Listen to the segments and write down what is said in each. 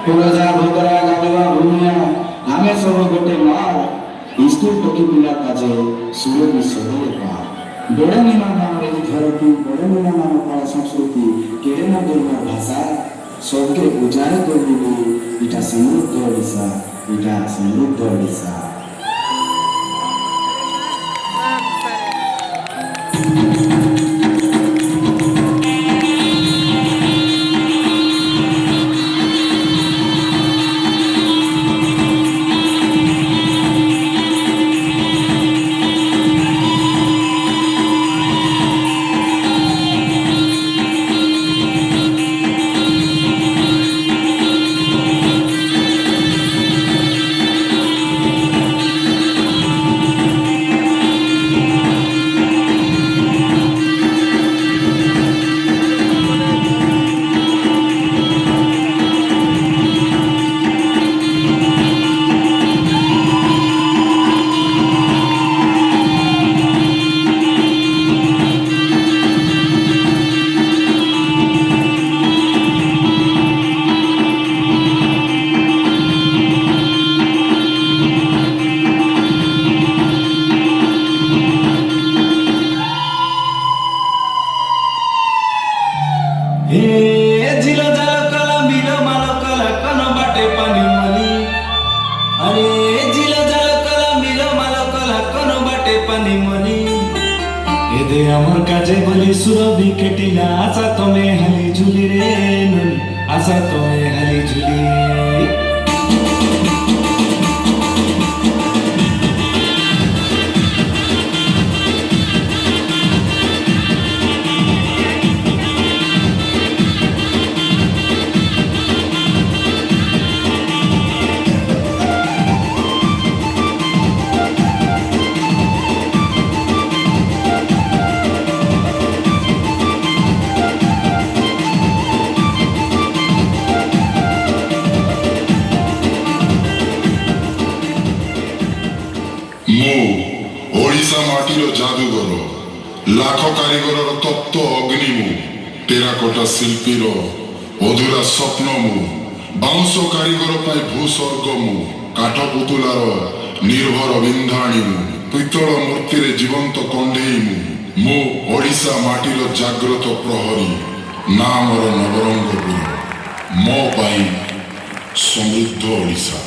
পুরজা ভোগরা গালুয়া ভূমিয়া ଆମେ ସବୁ ଗୋଟେ ମା ସ୍କୁଲ ଟୋକି ପିଲା କାଜେ ସୁରଭି ସବୁବେଳେ ପା ବଡ଼ ନିମା ନାମ ଏହି ଧରତୀ ବଡ଼ ନିମା ନାମ କଳା ସଂସ୍କୃତି କେଡ଼େ ନା ଦୁର୍ଗା ଭାଷା सबके बुझाए କରିବି ଏଟା ସମୃଦ୍ଧ ଓଡ଼ିଶା ଏଟା ସମୃଦ୍ଧ ଓଡ଼ିଶା। আমার কাজে বলি সুরভি কেটিলা আশা তুমি হালি ঝুলি রে ননি আশা তুমি হালি ঝুলি ओडिशा माटीर जादूगर लाख कारीगर तत्व अग्नि मु टेराकोटा शिल्पीर अधूरा स्वप्न मु बाउंस कारीगर भूस्वर्ग मु काठ पुतुलार निर्भर बिंधाणी मु पितल मूर्ति जीवंत कंडेई मु ओडिशा माटीर जाग्रत प्रहरी नामर नवरंगपुर मो पाई समृद्ध ओडिशा।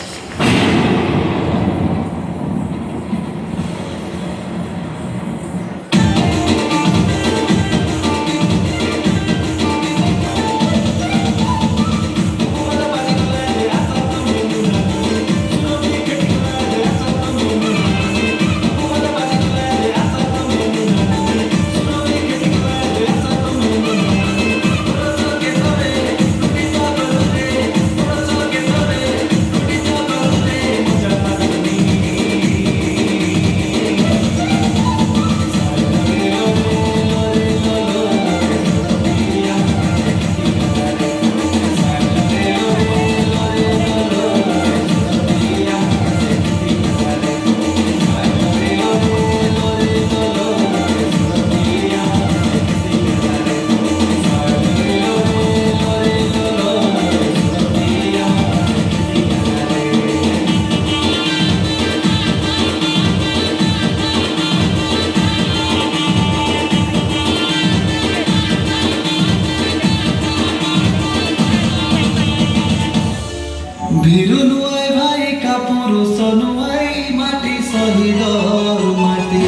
ভীরু নুয়াই ভাই কাপুরুষ নুয়াই মাটি শহীদর মাটি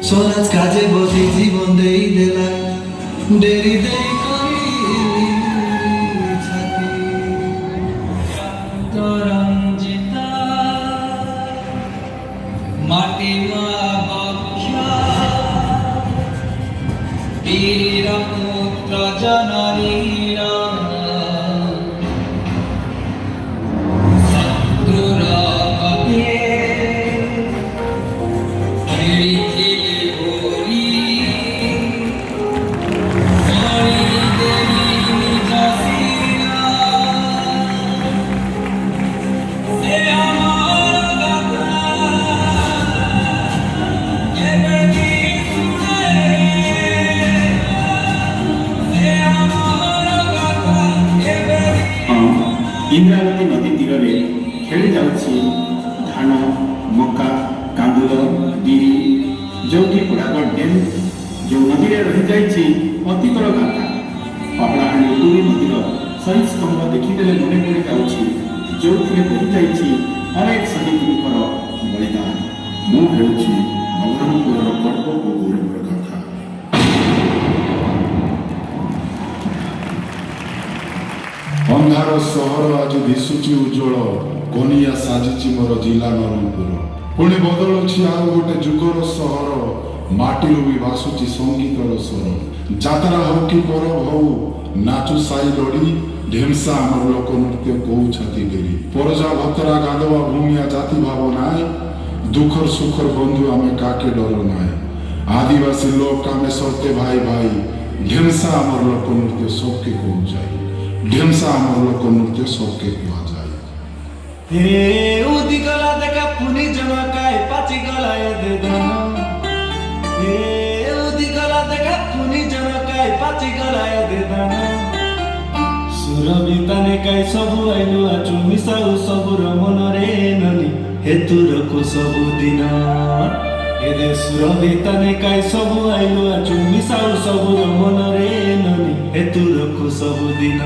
স্বরাজ কাজে বসি জীবন দেই দেলা ডেরি দেই করি ছাতি তরঞ্জিতা মাটি মা বক্ষা বীর পুত্র জননীরা Yeah. ଇନ୍ଦ୍ରାବତୀ ନଦୀ ତୀରରେ ଖେଳି ଯାଉଛି ଧାନ, ମକା, କାନ୍ଦୁଲ, ବିରି, ଯେଉଁଠି ଗୁଡ଼ାକ ଡ୍ୟାମ୍ ଯେଉଁ ନଦୀରେ ରହିଯାଇଛି ଅତୀତର ଗାଥା। ପାପଡ଼ାହାଣ୍ଡି ଉତୁରି ନଦୀର ଶହୀଦ ସ୍ତମ୍ଭ ଦେଖିଦେଲେ ମନେ ପଡ଼ିଯାଉଛି ଯେଉଁଥିରେ ବହିଯାଇଛି ଅନେକ ଶହୀଦଙ୍କର ବଳିଦାନ। ମୁଁ ହେଉଛି ନବରଙ୍ଗପୁରର ଗର୍ବ ଓ ଗୌରବର କଥା। ଅନ୍ଧାର ସହର ଆଜି ଦିଶୁଛି ଉଜ୍ଜଳ, କନିଆ ସାଜିଛି ମୋର ଜିଲ୍ଲା ନବରଙ୍ଗପୁର। ପୁଣି ବଦଳୁଛି ଆଉ ଗୋଟେ ଯୁଗର ସହର, ମାଟିରୁ ବି ଭାସୁଛି ସଙ୍ଗୀତର ସ୍ୱର। ଯାତ୍ରା ହଉ କି ପରବ ହଉ, ନାଚୁ ସାଇ ଲଢ଼ି, ଢେମସା ଆମର ଲୋକ ନୃତ୍ୟ କହୁ ଛାତି ଗେରି। ପରଜା ଭତରା ଗାଧବା ଭୂମିଆ ଜାତି ଭାବ নাই, দুঃখর সুখর বন্ধু আমি কাকে ডর নাই। আদিবাসী লোক আমি সত্যে ভাই ভাই, ঢেমসা আমার লোক নৃত্য সবকে কহু যাই। ঢেমসা আমার লোক নৃত্য সবকে কুয়া যায়। হে উদি গলা দেখা পুনি জমকায় পাচি গলায় দে দান। হে উদি গলা দেখা পুনি জমকায় পাচি গলায় দে দান। সুরবি তানে কাই সবু আইলু আচু মিশাউ সবুর মনরে ননি হেতুরকু সবু দিন। এদে সুরবি তানে কাই সবু আইলু আচু মিশাউ সবুর মনরে ননি হেতুরকু সবু দিন।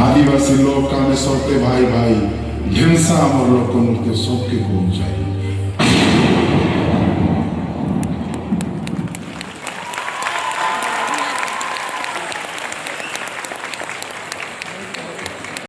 আদিবাসী লোক আমি সত্যে ভাই ভাই, ঢেমসা আমার লোক নৃত্য সবকে কহু যাই।